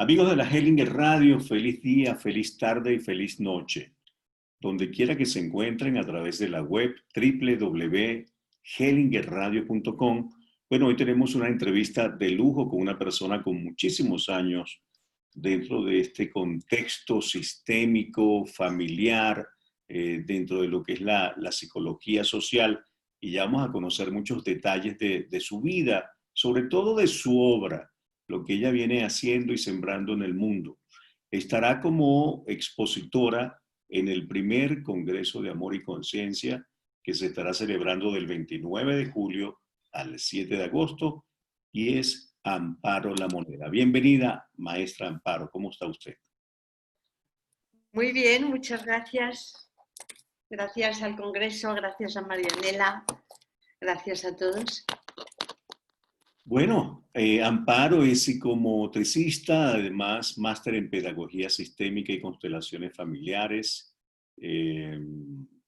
Amigos de la Hellinger Radio, feliz día, feliz tarde y feliz noche. Donde quiera que se encuentren a través de la web www.hellingerradio.com. Bueno, hoy tenemos una entrevista de lujo con una persona con muchísimos años dentro de este contexto sistémico, familiar, dentro de lo que es la psicología social. Y ya vamos a conocer muchos detalles de su vida, sobre todo de su obra, lo que ella viene haciendo y sembrando en el mundo. Estará como expositora en el primer Congreso de Amor y Conciencia que se estará celebrando del 29 de julio al 7 de agosto y es Amparo La Moneda. Bienvenida, maestra Amparo, ¿cómo está usted? Muy bien, muchas gracias. Gracias al Congreso, gracias a Marianela, gracias a todos. Bueno, Amparo es psicomotricista, además máster en Pedagogía Sistémica y Constelaciones Familiares.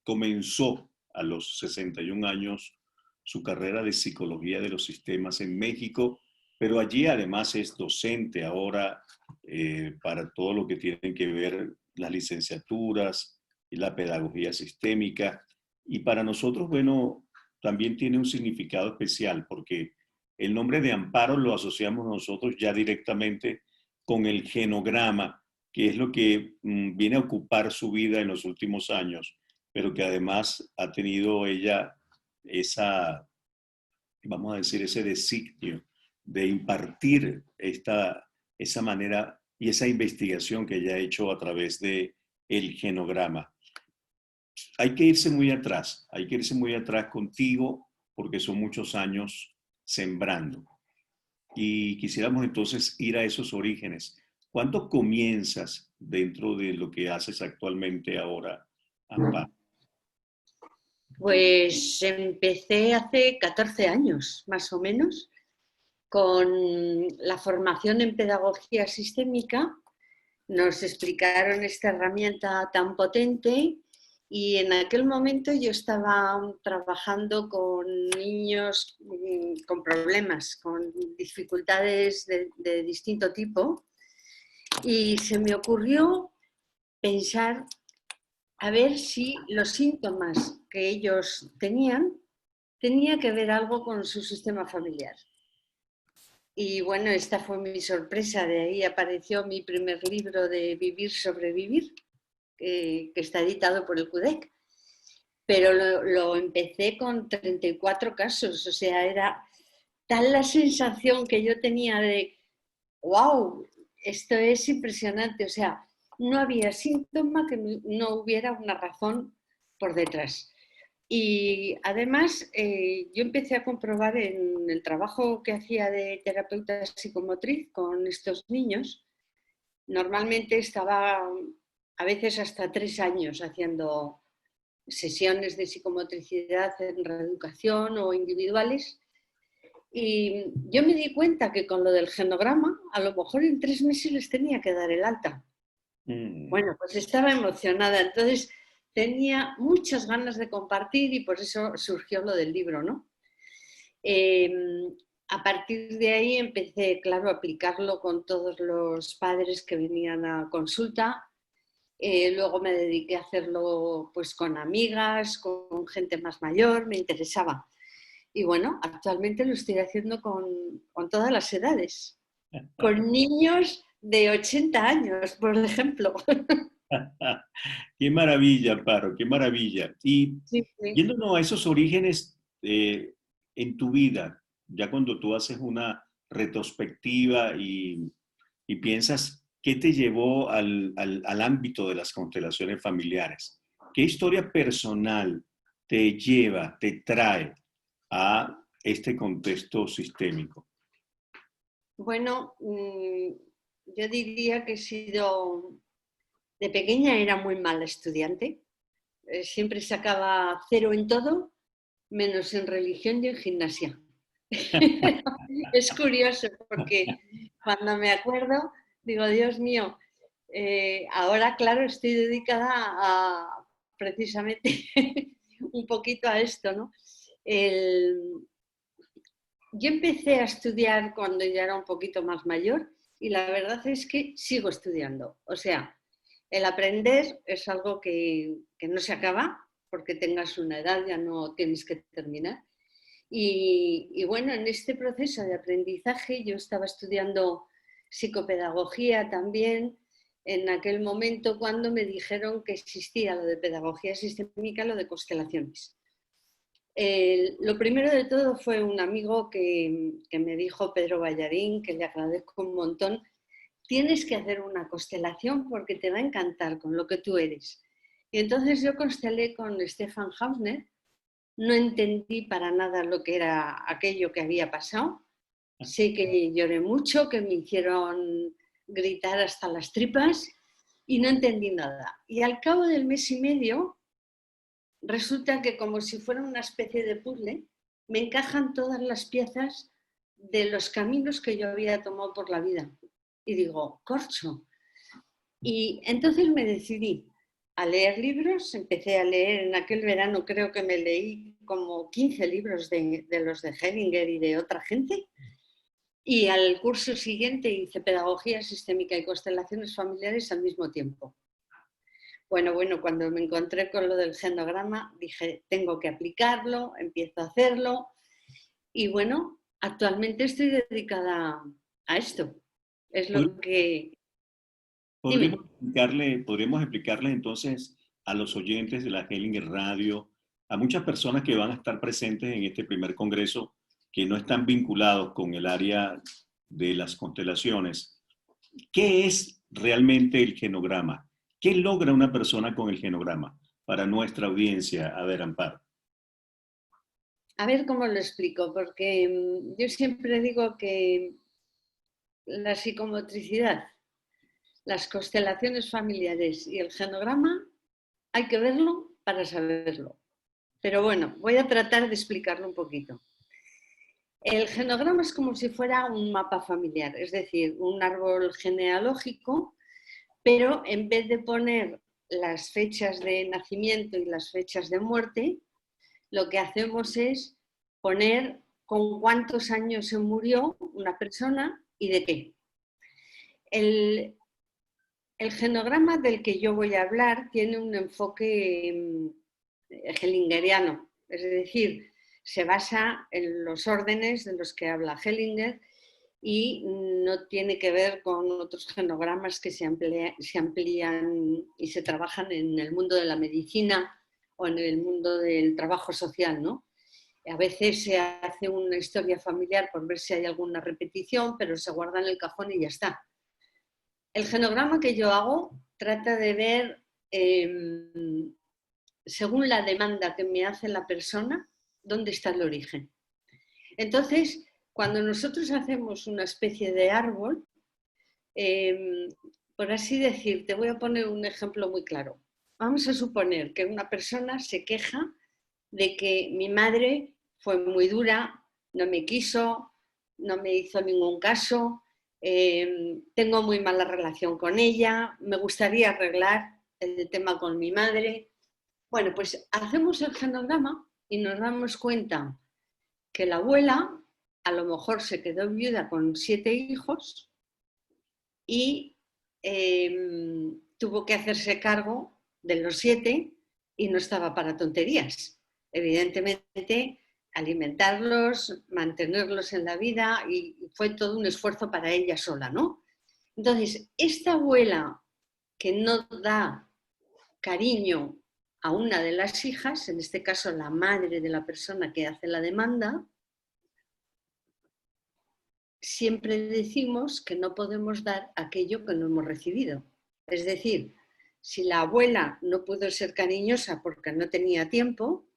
Comenzó a los 61 años su carrera de Psicología de los Sistemas en México, pero allí además es docente ahora para todo lo que tiene que ver las licenciaturas y la pedagogía sistémica. Y para nosotros, bueno, también tiene un significado especial porque el nombre de Amparo lo asociamos nosotros ya directamente con el genograma, que es lo que viene a ocupar su vida en los últimos años, pero que además ha tenido ella esa, vamos a decir, ese designio de impartir esa manera y esa investigación que ella ha hecho a través de el genograma. Hay que irse muy atrás, hay que irse muy atrás contigo porque son muchos años sembrando. Y quisiéramos entonces ir a esos orígenes. ¿Cuándo comienzas dentro de lo que haces actualmente ahora, Amparo? Pues empecé hace 14 años, más o menos, con la formación en Pedagogía Sistémica. Nos explicaron esta herramienta tan potente y en aquel momento yo estaba trabajando con niños con problemas, con dificultades de distinto tipo y se me ocurrió pensar a ver si los síntomas que ellos tenían tenía que ver algo con su sistema familiar. Y bueno, esta fue mi sorpresa, de ahí apareció mi primer libro de Vivir, Sobrevivir, que está editado por el CUDEC. Pero lo empecé con 34 casos, o sea, era tal la sensación que yo tenía de, wow, esto es impresionante, o sea, no había síntoma que no hubiera una razón por detrás. Y además yo empecé a comprobar en el trabajo que hacía de terapeuta psicomotriz con estos niños, normalmente estaba a veces hasta 3 años haciendo sesiones de psicomotricidad en reeducación o individuales. Y yo me di cuenta que con lo del genograma, a lo mejor en 3 meses les tenía que dar el alta. Bueno, pues estaba emocionada, entonces tenía muchas ganas de compartir y por eso surgió lo del libro, ¿no? A partir de ahí empecé, claro, a aplicarlo con todos los padres que venían a consulta. Luego me dediqué a hacerlo pues con amigas, con gente más mayor, me interesaba. Y bueno, actualmente lo estoy haciendo con todas las edades, con niños de 80 años, por ejemplo. Qué maravilla, Amparo, qué maravilla. Y Sí, sí. yéndonos a esos orígenes en tu vida, ya cuando tú haces una retrospectiva y piensas qué te llevó al ámbito de las constelaciones familiares, qué historia personal te lleva, te trae a este contexto sistémico. Bueno, yo diría que he sido, de pequeña era muy mala estudiante, siempre sacaba 0 en todo, menos en religión y en gimnasia. Es curioso porque cuando me acuerdo, digo, Dios mío, ahora claro estoy dedicada a precisamente un poquito a esto, ¿no? Yo empecé a estudiar cuando ya era un poquito más mayor y la verdad es que sigo estudiando. O sea, el aprender es algo que no se acaba, porque tengas una edad ya no tienes que terminar. Y bueno, en este proceso de aprendizaje yo estaba estudiando psicopedagogía también en aquel momento cuando me dijeron que existía lo de pedagogía sistémica, lo de constelaciones. Lo primero de todo fue un amigo que me dijo, Pedro Ballarín, que le agradezco un montón, tienes que hacer una constelación porque te va a encantar con lo que tú eres. Y entonces yo constelé con Stefan Hausner, no entendí para nada lo que era aquello que había pasado. Sé que lloré mucho, que me hicieron gritar hasta las tripas y no entendí nada. Y al cabo del mes y medio, resulta que como si fuera una especie de puzzle, me encajan todas las piezas de los caminos que yo había tomado por la vida. Y digo, corcho. Y entonces me decidí a leer libros, empecé a leer en aquel verano, creo que me leí como 15 libros de los de Hellinger y de otra gente, y al curso siguiente hice Pedagogía Sistémica y Constelaciones Familiares al mismo tiempo. Bueno, cuando me encontré con lo del genograma, dije, tengo que aplicarlo, empiezo a hacerlo, y bueno, actualmente estoy dedicada a esto. Es lo que... ¿Podríamos Dime. podríamos explicarle entonces a los oyentes de la Hellinger Radio, a muchas personas que van a estar presentes en este primer congreso, que no están vinculados con el área de las constelaciones, ¿qué es realmente el genograma? ¿Qué logra una persona con el genograma? Para nuestra audiencia, a ver, Amparo. A ver cómo lo explico, porque yo siempre digo que la psicomotricidad, las constelaciones familiares y el genograma hay que verlo para saberlo. Pero bueno, voy a tratar de explicarlo un poquito. El genograma es como si fuera un mapa familiar, es decir, un árbol genealógico, pero en vez de poner las fechas de nacimiento y las fechas de muerte, lo que hacemos es poner con cuántos años se murió una persona y de qué. El genograma del que yo voy a hablar tiene un enfoque hellingeriano, es decir, se basa en los órdenes de los que habla Hellinger y no tiene que ver con otros genogramas que se amplían y se trabajan en el mundo de la medicina o en el mundo del trabajo social, ¿no? A veces se hace una historia familiar por ver si hay alguna repetición, pero se guarda en el cajón y ya está. El genograma que yo hago trata de ver, según la demanda que me hace la persona, dónde está el origen. Entonces, cuando nosotros hacemos una especie de árbol, por así decir, te voy a poner un ejemplo muy claro. Vamos a suponer que una persona se queja de que mi madre fue muy dura, no me quiso, no me hizo ningún caso, tengo muy mala relación con ella, me gustaría arreglar el tema con mi madre. Bueno, pues hacemos el genograma y nos damos cuenta que la abuela a lo mejor se quedó viuda con 7 hijos y tuvo que hacerse cargo de los 7 y no estaba para tonterías. Evidentemente, alimentarlos, mantenerlos en la vida y fue todo un esfuerzo para ella sola, ¿no? Entonces, esta abuela que no da cariño a una de las hijas, en este caso la madre de la persona que hace la demanda, siempre decimos que no podemos dar aquello que no hemos recibido. Es decir, si la abuela no pudo ser cariñosa porque no tenía tiempo,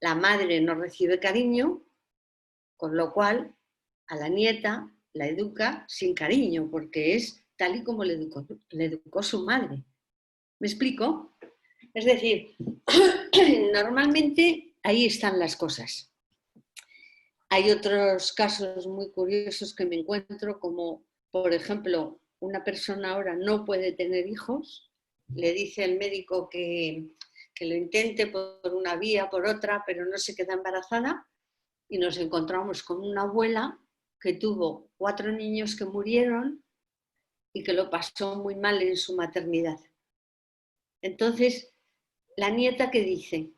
la madre no recibe cariño, con lo cual a la nieta la educa sin cariño, porque es tal y como le educó su madre. ¿Me explico? Es decir, normalmente ahí están las cosas. Hay otros casos muy curiosos que me encuentro, como por ejemplo, una persona ahora no puede tener hijos, le dice el médico que lo intente por una vía, por otra, pero no se queda embarazada y nos encontramos con una abuela que tuvo 4 niños que murieron y que lo pasó muy mal en su maternidad. Entonces, la nieta que dice,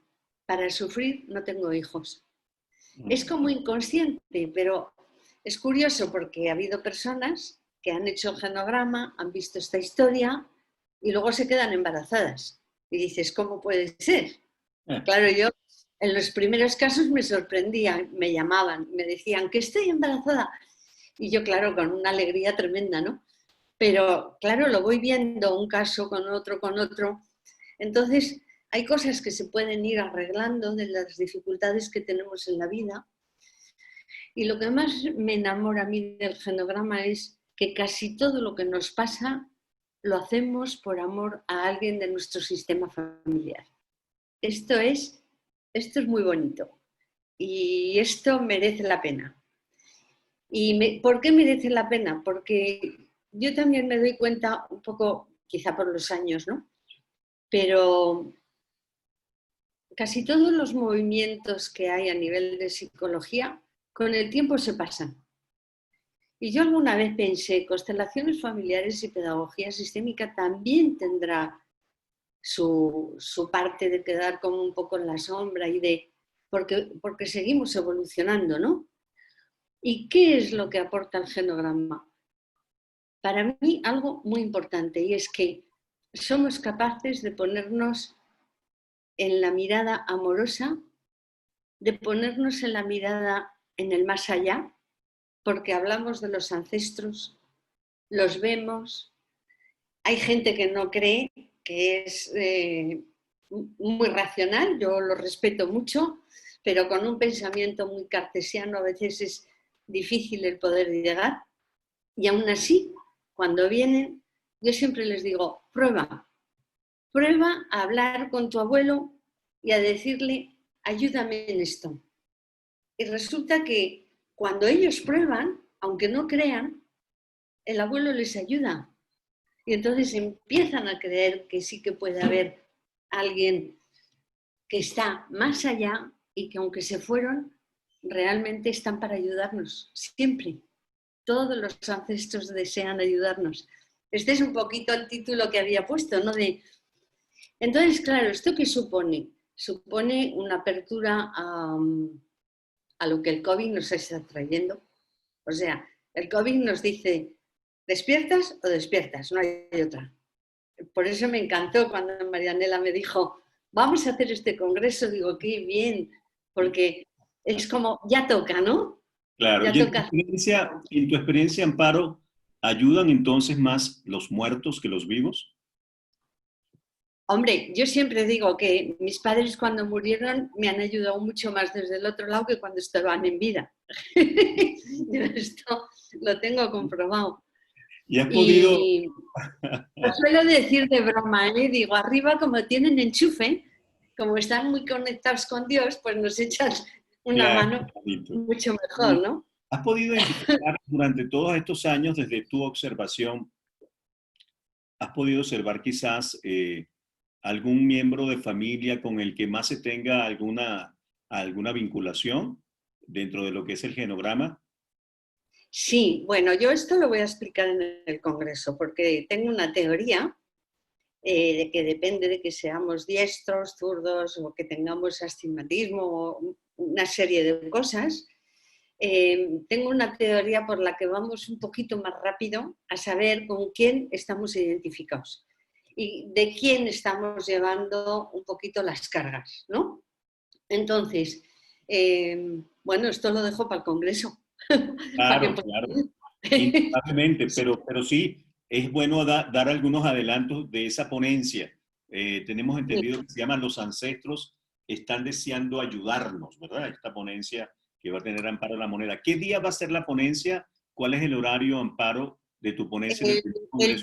para sufrir no tengo hijos. Es como inconsciente, pero es curioso porque ha habido personas que han hecho el genograma, han visto esta historia y luego se quedan embarazadas. Y dices, ¿cómo puede ser? Claro, yo en los primeros casos me sorprendía, me llamaban, me decían que estoy embarazada. Y yo, claro, con una alegría tremenda, ¿no? Pero, claro, lo voy viendo un caso con otro, con otro. Entonces, hay cosas que se pueden ir arreglando de las dificultades que tenemos en la vida. Y lo que más me enamora a mí del genograma es que casi todo lo que nos pasa lo hacemos por amor a alguien de nuestro sistema familiar. Esto es muy bonito y esto merece la pena. ¿Por qué merece la pena? Porque yo también me doy cuenta, un poco, quizá por los años, ¿no? Pero casi todos los movimientos que hay a nivel de psicología, con el tiempo se pasan. Y yo alguna vez pensé, constelaciones familiares y pedagogía sistémica también tendrá su parte de quedar como un poco en la sombra porque seguimos evolucionando, ¿no? ¿Y qué es lo que aporta el genograma? Para mí algo muy importante, y es que somos capaces de ponernos en la mirada amorosa, de ponernos en la mirada en el más allá, porque hablamos de los ancestros, los vemos. Hay gente que no cree, que es muy racional, yo lo respeto mucho, pero con un pensamiento muy cartesiano a veces es difícil el poder llegar. Y aún así, cuando vienen, yo siempre les digo, prueba a hablar con tu abuelo y a decirle, ayúdame en esto. Y resulta que cuando ellos prueban, aunque no crean, el abuelo les ayuda. Y entonces empiezan a creer que sí que puede haber alguien que está más allá y que aunque se fueron, realmente están para ayudarnos, siempre. Todos los ancestros desean ayudarnos. Este es un poquito el título que había puesto, ¿no? Entonces, claro, ¿esto qué supone? Supone una apertura a lo que el COVID nos está trayendo. O sea, el COVID nos dice, ¿despiertas o despiertas? No hay otra. Por eso me encantó cuando Marianela me dijo, vamos a hacer este congreso. Digo, qué bien, porque es como, ya toca, ¿no? Claro, Ya y toca. en tu experiencia, Amparo, ¿ayudan entonces más los muertos que los vivos? Hombre, yo siempre digo que mis padres cuando murieron me han ayudado mucho más desde el otro lado que cuando estaban en vida. Yo esto lo tengo comprobado. ¿Y has podido, Y lo suelo decir de broma, ¿eh? Digo, arriba como tienen enchufe, como están muy conectados con Dios, pues nos echan una claro, mano bonito. mucho mejor, ¿Y ¿no? has podido identificar durante todos estos años, desde tu observación, has podido observar quizás algún miembro de familia con el que más se tenga alguna vinculación dentro de lo que es el genograma? Sí, bueno, yo esto lo voy a explicar en el Congreso, porque tengo una teoría de que depende de que seamos diestros, zurdos o que tengamos astigmatismo o una serie de cosas. Tengo una teoría por la que vamos un poquito más rápido a saber con quién estamos identificados y de quién estamos llevando un poquito las cargas, ¿no? Entonces, bueno, esto lo dejo para el Congreso. para Claro, que... claro, indudablemente, pero sí, es bueno dar algunos adelantos de esa ponencia. Tenemos entendido que se llama Los Ancestros están deseando ayudarnos, ¿verdad? Esta ponencia que va a tener Amparo La Moneda. ¿Qué día va a ser la ponencia? ¿Cuál es el horario, Amparo, de tu ponencia en el primer El Congreso?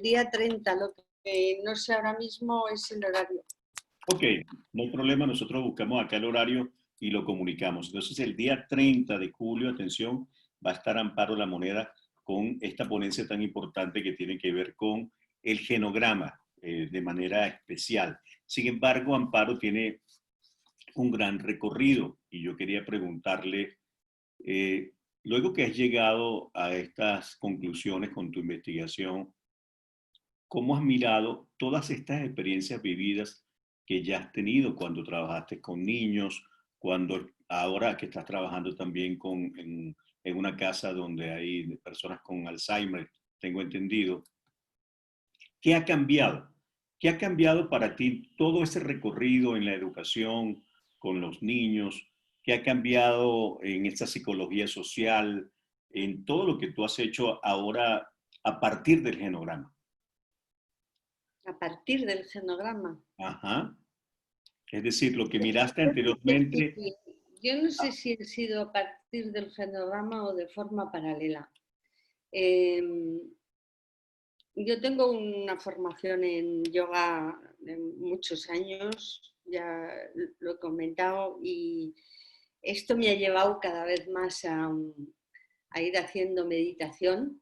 día 30, lo que no sé ahora mismo es el horario. Ok, no hay problema, nosotros buscamos acá el horario y lo comunicamos. Entonces, el día 30 de julio, atención, va a estar Amparo La Moneda con esta ponencia tan importante que tiene que ver con el genograma de manera especial. Sin embargo, Amparo tiene un gran recorrido y yo quería preguntarle luego que has llegado a estas conclusiones con tu investigación, ¿cómo has mirado todas estas experiencias vividas que ya has tenido cuando trabajaste con niños, cuando ahora que estás trabajando también en una casa donde hay personas con Alzheimer, tengo entendido? ¿Qué ha cambiado? ¿Qué ha cambiado para ti todo ese recorrido en la educación con los niños? ¿Qué ha cambiado en esta psicología social, en todo lo que tú has hecho ahora a partir del genograma? A partir del genograma. Ajá. Es decir, lo que miraste Yo no sé anteriormente. si, yo no sé si he sido a partir del genograma o de forma paralela. Eh, yo tengo una formación en yoga de muchos años, ya lo he comentado, y esto me ha llevado cada vez más a ir haciendo meditación.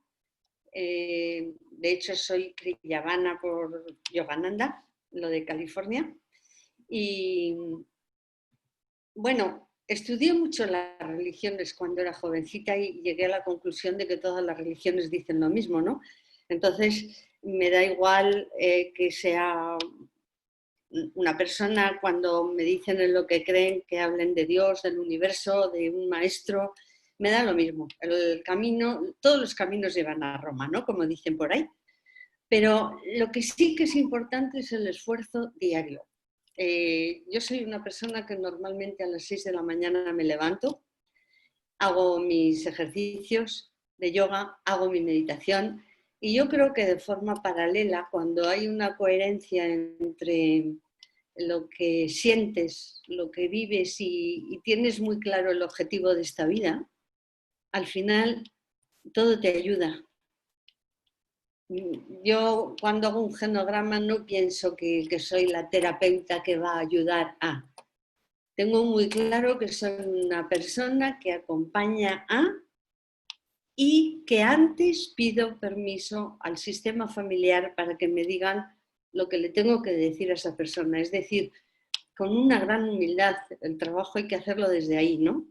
De hecho, soy kriyavana por Yogananda, lo de California. Y bueno, estudié mucho las religiones cuando era jovencita y llegué a la conclusión de que todas las religiones dicen lo mismo, ¿no? Entonces, me da igual que sea una persona cuando me dicen en lo que creen, que hablen de Dios, del universo, de un maestro, me da lo mismo. El camino, todos los caminos llevan a Roma, ¿no? Como dicen por ahí. Pero lo que sí que es importante es el esfuerzo diario. Yo soy una persona que normalmente a las 6 de la mañana me levanto, hago mis ejercicios de yoga, hago mi meditación y yo creo que de forma paralela, cuando hay una coherencia entre lo que sientes, lo que vives y tienes muy claro el objetivo de esta vida, al final todo te ayuda. Yo cuando hago un genograma no pienso que soy la terapeuta que va a ayudar a. Tengo muy claro que soy una persona que acompaña a y que antes pido permiso al sistema familiar para que me digan lo que le tengo que decir a esa persona. Es decir, con una gran humildad, el trabajo hay que hacerlo desde ahí, ¿no?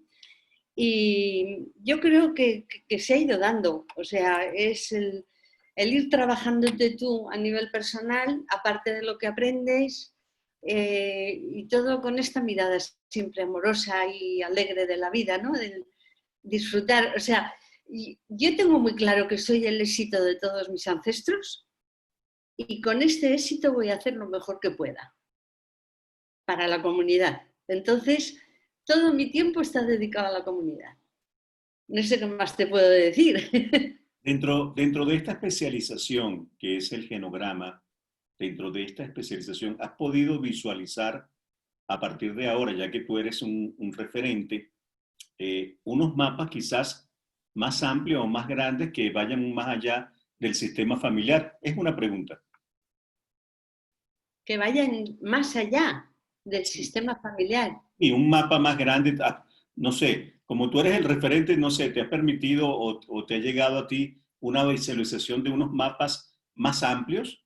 Y yo creo que se ha ido dando, o sea, es el ir trabajándote tú a nivel personal, aparte de lo que aprendes, y todo con esta mirada siempre amorosa y alegre de la vida, ¿no? Del disfrutar, o sea, yo tengo muy claro que soy el éxito de todos mis ancestros y con este éxito voy a hacer lo mejor que pueda para la comunidad. Entonces, todo mi tiempo está dedicado a la comunidad. No sé qué más te puedo decir. Dentro de esta especialización, que es el genograma, dentro de esta especialización, ¿has podido visualizar a partir de ahora, ya que tú eres un referente, unos mapas quizás más amplios o más grandes que vayan más allá del sistema familiar? Es una pregunta. Que vayan más allá del Sí. sistema familiar. Y un mapa más grande, no sé, como tú eres el referente, no sé, ¿te ha permitido o te ha llegado a ti una visualización de unos mapas más amplios?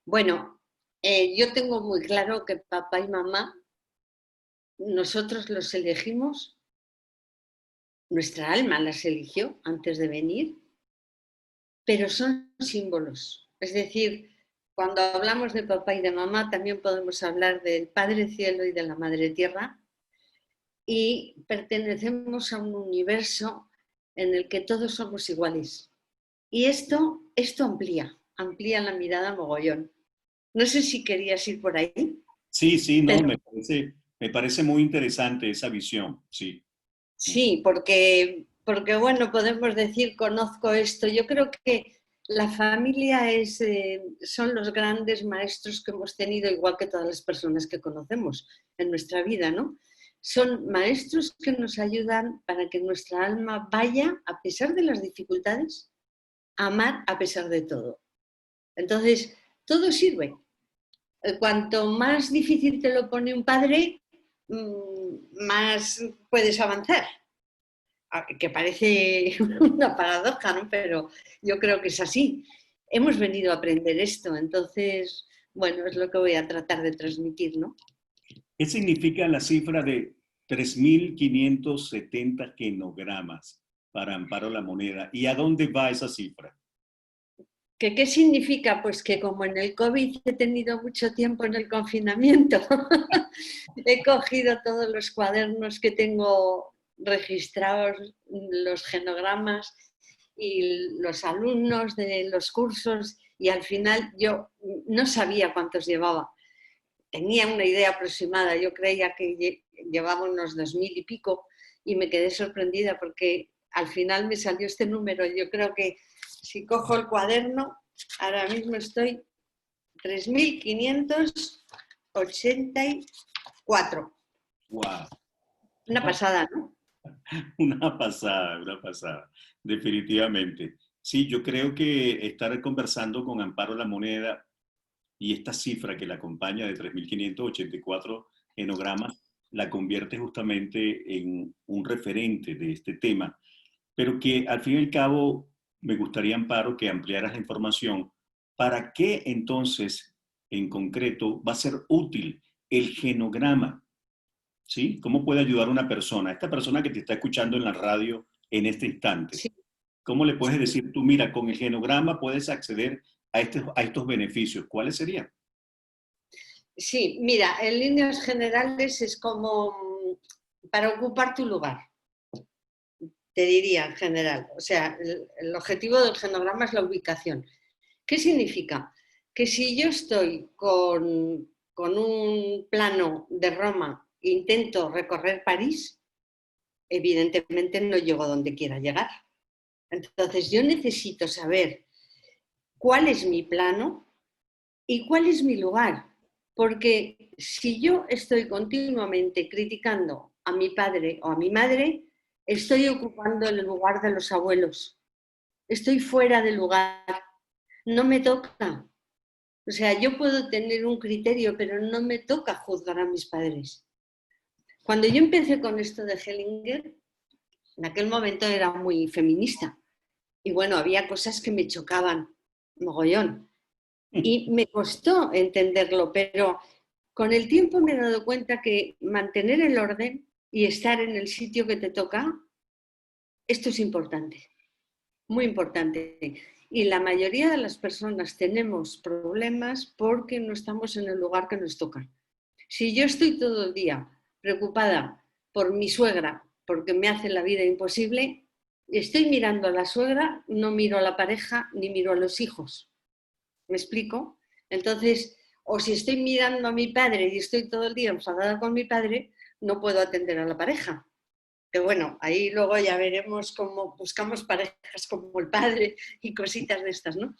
Bueno, yo tengo muy claro que papá y mamá, nosotros los elegimos, nuestra alma las eligió antes de venir, pero son símbolos. Es decir, cuando hablamos de papá y de mamá, también podemos hablar del Padre Cielo y de la Madre Tierra, y pertenecemos a un universo en el que todos somos iguales. Y esto amplía la mirada mogollón. No sé si querías ir por ahí, Sí, sí, no, pero me parece muy interesante esa visión, sí. sí, porque bueno, podemos decir, conozco esto. Yo creo que la familia son los grandes maestros que hemos tenido, igual que todas las personas que conocemos en nuestra vida, ¿no? Son maestros que nos ayudan para que nuestra alma vaya, a pesar de las dificultades, a amar a pesar de todo. Entonces, todo sirve. Cuanto más difícil te lo pone un padre, más puedes avanzar. Que parece una paradoja, ¿no? Pero yo creo que es así. Hemos venido a aprender esto, entonces, bueno, es lo que voy a tratar de transmitir, ¿no? ¿Qué significa la cifra de 3.570 genogramas? para Amparo La Moneda. ¿Y a dónde va esa cifra? ¿Qué significa? Pues que como en el COVID he tenido mucho tiempo en el confinamiento, he cogido todos los cuadernos que tengo registrados, los genogramas y los alumnos de los cursos, y al final yo no sabía cuántos llevaba. Tenía una idea aproximada, yo creía que llevaba unos 2000 y pico, y me quedé sorprendida porque al final me salió este número. Yo creo que si cojo el cuaderno, ahora mismo estoy 3584. ¡Wow! Una pasada, ¿no? Una pasada, definitivamente. Sí, yo creo que estar conversando con Amparo La Moneda y esta cifra que la acompaña de 3.584 genogramas la convierte justamente en un referente de este tema, pero que al fin y al cabo me gustaría, Amparo, que ampliaras la información. ¿Para qué entonces, en concreto, va a ser útil el genograma? ¿Sí? ¿Cómo puede ayudar a una persona? Esta persona que te está escuchando en la radio en este instante. Sí, ¿Cómo le puedes decir tú, mira, con el genograma puedes acceder a estos beneficios? ¿Cuáles serían? sí, mira, en líneas generales es como para ocupar tu lugar, te diría en general. O sea, el objetivo del genograma es la ubicación. ¿Qué significa? Que si yo estoy con un plano de Roma e intento recorrer París, evidentemente no llego donde quiera llegar. Entonces yo necesito saber cuál es mi plano y cuál es mi lugar. Porque si yo estoy continuamente criticando a mi padre o a mi madre, estoy ocupando el lugar de los abuelos. Estoy fuera del lugar. No me toca. O sea, yo puedo tener un criterio, pero no me toca juzgar a mis padres. Cuando yo empecé con esto de Hellinger, en aquel momento era muy feminista. Y bueno, había cosas que me chocaban mogollón. Y me costó entenderlo, pero con el tiempo me he dado cuenta que mantener el orden y estar en el sitio que te toca, esto es importante, muy importante. Y la mayoría de las personas tenemos problemas porque no estamos en el lugar que nos toca. Si yo estoy todo el día preocupada por mi suegra porque me hace la vida imposible, estoy mirando a la suegra, no miro a la pareja ni miro a los hijos. ¿Me explico? Entonces, o si estoy mirando a mi padre y estoy todo el día enfadada con mi padre, no puedo atender a la pareja. Que bueno, ahí luego ya veremos cómo buscamos parejas como el padre y cositas de estas, ¿no?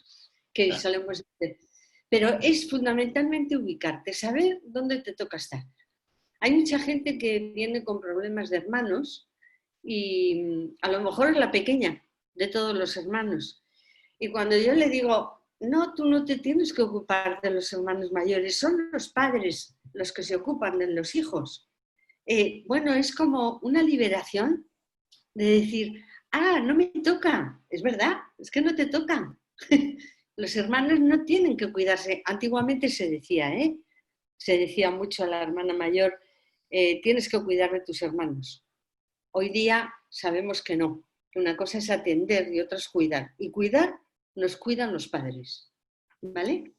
Que solemos hacer. Pero es fundamentalmente ubicarte, saber dónde te toca estar. Hay mucha gente que viene con problemas de hermanos y a lo mejor es la pequeña de todos los hermanos. Y cuando yo le digo, no, tú no te tienes que ocupar de los hermanos mayores, son los padres los que se ocupan de los hijos. Bueno, es como una liberación de decir, ah, no me toca, es verdad, es que no te toca. Los hermanos no tienen que cuidarse. Antiguamente se decía, se decía mucho a la hermana mayor, tienes que cuidar de tus hermanos. Hoy día sabemos que no, que una cosa es atender y otra es cuidar. Y cuidar nos cuidan los padres, ¿vale?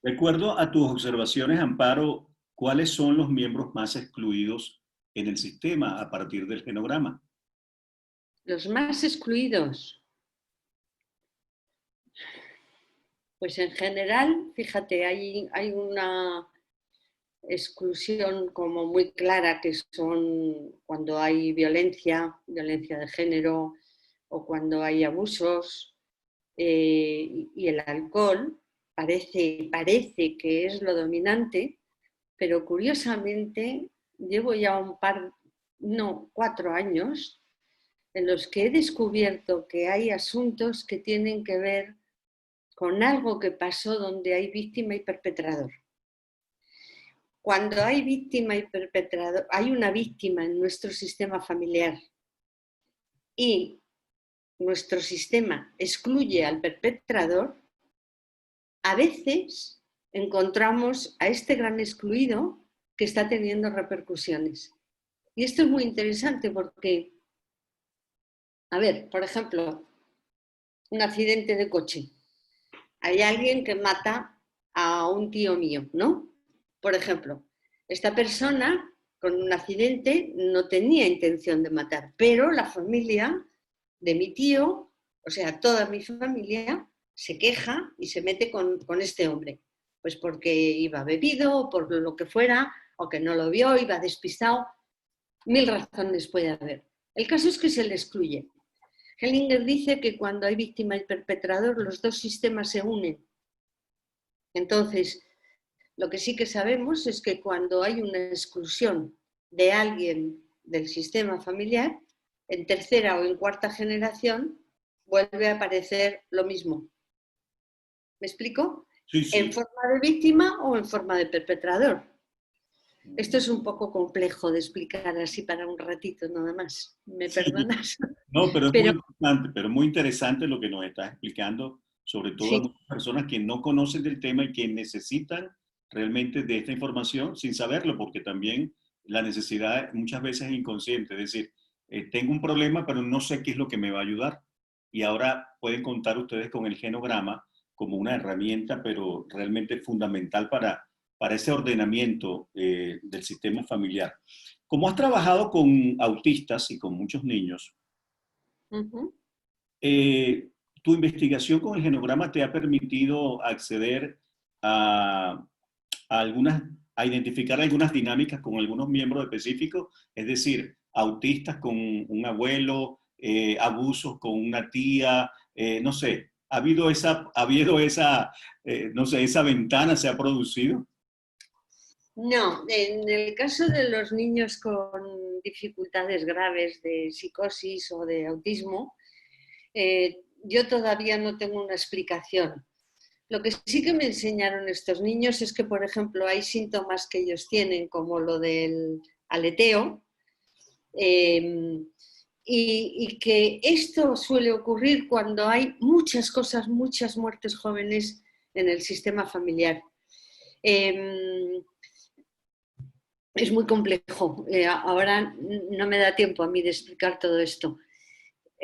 De acuerdo a tus observaciones, Amparo, ¿cuáles son los miembros más excluidos en el sistema a partir del genograma? Los más excluidos, pues en general, fíjate, hay una exclusión como muy clara que son cuando hay violencia de género o cuando hay abusos, y el alcohol parece que es lo dominante, pero curiosamente llevo ya 4 años en los que he descubierto que hay asuntos que tienen que ver con algo que pasó donde hay víctima y perpetrador. Cuando hay víctima y perpetrador, hay una víctima en nuestro sistema familiar y nuestro sistema excluye al perpetrador, a veces encontramos a este gran excluido que está teniendo repercusiones. Y esto es muy interesante porque A ver, por ejemplo, un accidente de coche. Hay alguien que mata a un tío mío, ¿no? Por ejemplo, esta persona con un accidente no tenía intención de matar, pero la familia de mi tío, o sea, toda mi familia, se queja y se mete con este hombre. Pues porque iba bebido, o por lo que fuera, o que no lo vio, iba despistado. Mil razones puede haber. El caso es que se le excluye. Hellinger dice que cuando hay víctima y perpetrador, los dos sistemas se unen. Entonces, lo que sí que sabemos es que cuando hay una exclusión de alguien del sistema familiar, en tercera o en cuarta generación, vuelve a aparecer lo mismo. ¿Me explico? Sí, En sí. forma de víctima o en forma de perpetrador. Esto es un poco complejo de explicar así para un ratito nada más. ¿Me Sí, perdonas? no, pero es muy Pero importante, pero muy interesante lo que nos estás explicando, sobre todo a sí, muchas personas que no conocen del tema y que necesitan realmente de esta información sin saberlo, porque también la necesidad muchas veces es inconsciente, es decir, tengo un problema, pero no sé qué es lo que me va a ayudar. Y ahora pueden contar ustedes con el genograma como una herramienta, pero realmente fundamental para ese ordenamiento del sistema familiar. Como has trabajado con autistas y con muchos niños, uh-huh. eh, tu investigación con el genograma te ha permitido acceder a, a algunas, a identificar algunas dinámicas con algunos miembros específicos, es decir, autistas con un abuelo, abusos con una tía, no sé, no sé, esa ventana se ha producido. No, en el caso de los niños con dificultades graves de psicosis o de autismo, yo todavía no tengo una explicación. Lo que sí que me enseñaron estos niños es que, por ejemplo, hay síntomas que ellos tienen, como lo del aleteo, eh, y que esto suele ocurrir cuando hay muchas cosas, muchas muertes jóvenes en el sistema familiar. Eh, es muy complejo. Ahora no me da tiempo a mí de explicar todo esto.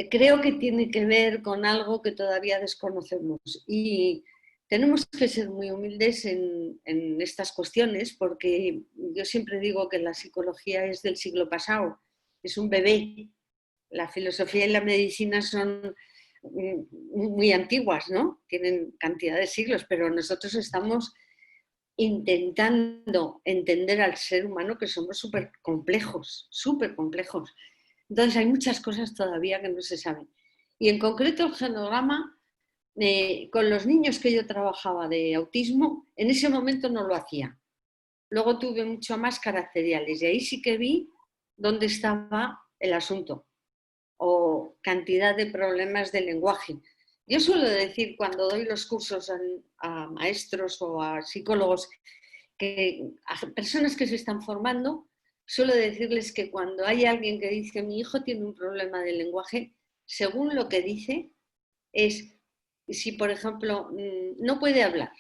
Creo que tiene que ver con algo que todavía desconocemos y tenemos que ser muy humildes en estas cuestiones porque yo siempre digo que la psicología es del siglo pasado, es un bebé. La filosofía y la medicina son muy antiguas, ¿no? Tienen cantidad de siglos, pero nosotros estamos intentando entender al ser humano que somos súper complejos, súper complejos. Entonces hay muchas cosas todavía que no se saben. Y en concreto el genograma, con los niños que yo trabajaba de autismo, en ese momento no lo hacía. Luego tuve mucho más caracteriales y ahí sí que vi dónde estaba el asunto o cantidad de problemas de lenguaje. Yo suelo decir cuando doy los cursos a maestros o a psicólogos, que a personas que se están formando, suelo decirles que cuando hay alguien que dice mi hijo tiene un problema de lenguaje, según lo que dice, es si, por ejemplo, no puede hablar.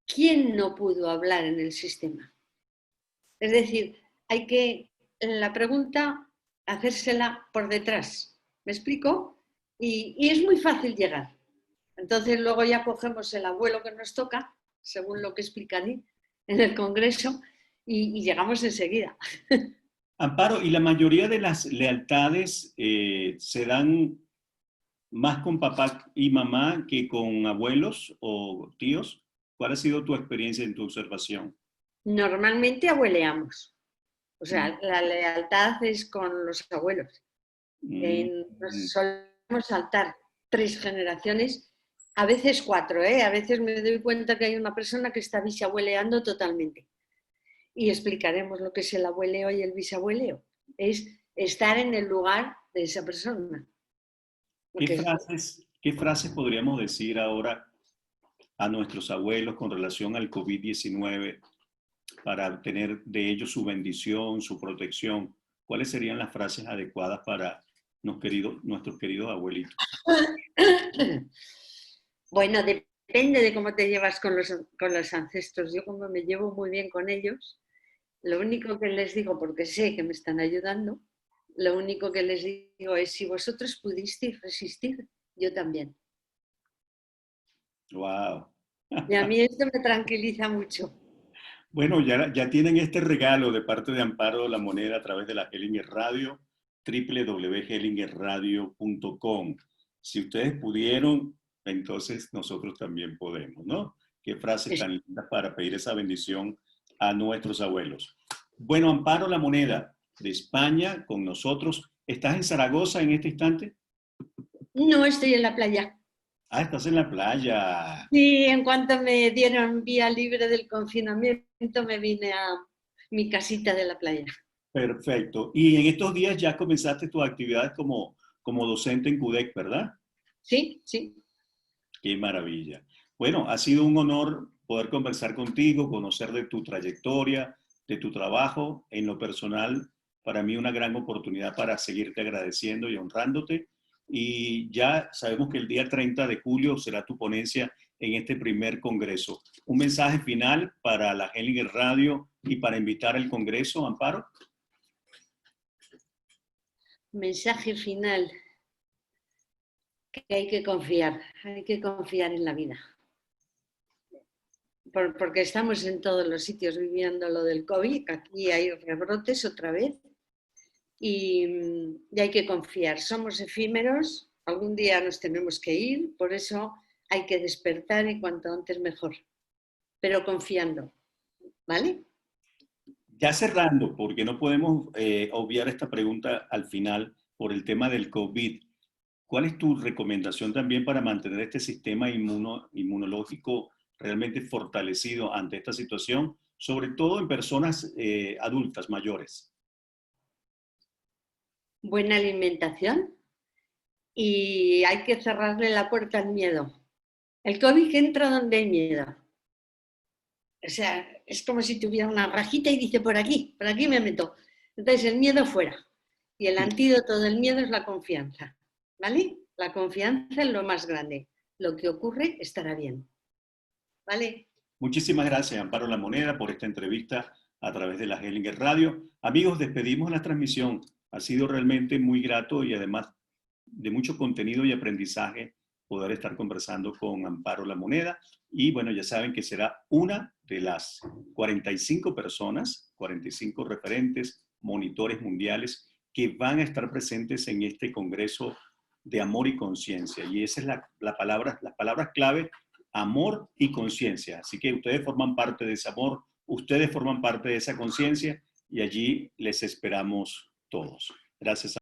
¿Quién no pudo hablar en el sistema? Es decir, hay que la pregunta hacérsela por detrás. ¿Me explico? Y es muy fácil llegar. Entonces luego ya cogemos el abuelo que nos toca, según lo que explicaré en el Congreso, y llegamos enseguida. Amparo, ¿y la mayoría de las lealtades se dan más con papá y mamá que con abuelos o tíos? ¿Cuál ha sido tu experiencia en tu observación? Normalmente abueleamos, o Mm, sea, la lealtad es con los abuelos. mm, Nos mm. solemos saltar 3 generaciones, a veces 4, ¿eh? A veces me doy cuenta que hay una persona que está bisabueleando totalmente. Y explicaremos lo que es el abueleo y el bisabueleo. Es estar en el lugar de esa persona. Okay. Qué frases podríamos decir ahora a nuestros abuelos con relación al COVID-19 para obtener de ellos su bendición, su protección? ¿Cuáles serían las frases adecuadas para nuestros queridos abuelitos? Bueno, depende de cómo te llevas con los ancestros. Yo como me llevo muy bien con ellos, lo único que les digo, porque sé que me están ayudando, Lo único que les digo es, si vosotros pudisteis resistir, yo también. Wow. Y a mí esto me tranquiliza mucho. Bueno, ya tienen este regalo de parte de Amparo La Moneda a través de la Hellinger Radio, www.hellingerradio.com. Si ustedes pudieron, entonces nosotros también podemos, ¿no? Qué frases tan lindas para pedir esa bendición a nuestros abuelos. Bueno, Amparo La Moneda, de España, con nosotros. ¿Estás en Zaragoza en este instante? No estoy en la playa. Ah, estás en la playa. Sí, en cuanto me dieron vía libre del confinamiento, me vine a mi casita de la playa. Perfecto. Y en estos días ya comenzaste tus actividades como docente en CUDEC, ¿verdad? Sí, sí. Qué maravilla. Bueno, ha sido un honor poder conversar contigo, conocer de tu trayectoria, de tu trabajo. En lo personal, para mí una gran oportunidad para seguirte agradeciendo y honrándote. Y ya sabemos que el día 30 de julio será tu ponencia en este primer congreso. Un mensaje final para la Hellinger Radio y para invitar al congreso, Amparo. Mensaje final, que hay que confiar en la vida. Porque estamos en todos los sitios viviendo lo del COVID, aquí hay rebrotes otra vez y hay que confiar. Somos efímeros, algún día nos tenemos que ir, por eso hay que despertar y cuanto antes mejor, pero confiando, ¿vale? Ya cerrando, porque no podemos obviar esta pregunta al final por el tema del COVID. ¿Cuál es tu recomendación también para mantener este sistema inmunológico realmente fortalecido ante esta situación, sobre todo en personas adultas mayores? Buena alimentación y hay que cerrarle la puerta al miedo. El COVID entra donde hay miedo. O sea, es como si tuviera una rajita y dice por aquí me meto. Entonces el miedo fuera. Y el antídoto del miedo es la confianza. ¿Vale? La confianza es lo más grande. Lo que ocurre estará bien. ¿Vale? Muchísimas gracias, Amparo La Moneda, por esta entrevista a través de la Hellinger Radio. Amigos, despedimos la transmisión. Ha sido realmente muy grato y además de mucho contenido y aprendizaje poder estar conversando con Amparo La Moneda. Y bueno, ya saben que será una de las 45 personas, 45 referentes, monitores mundiales que van a estar presentes en este Congreso de Amor y Conciencia. Y esa es las palabras clave: amor y conciencia. Así que ustedes forman parte de ese amor, ustedes forman parte de esa conciencia y allí les esperamos todos. Gracias.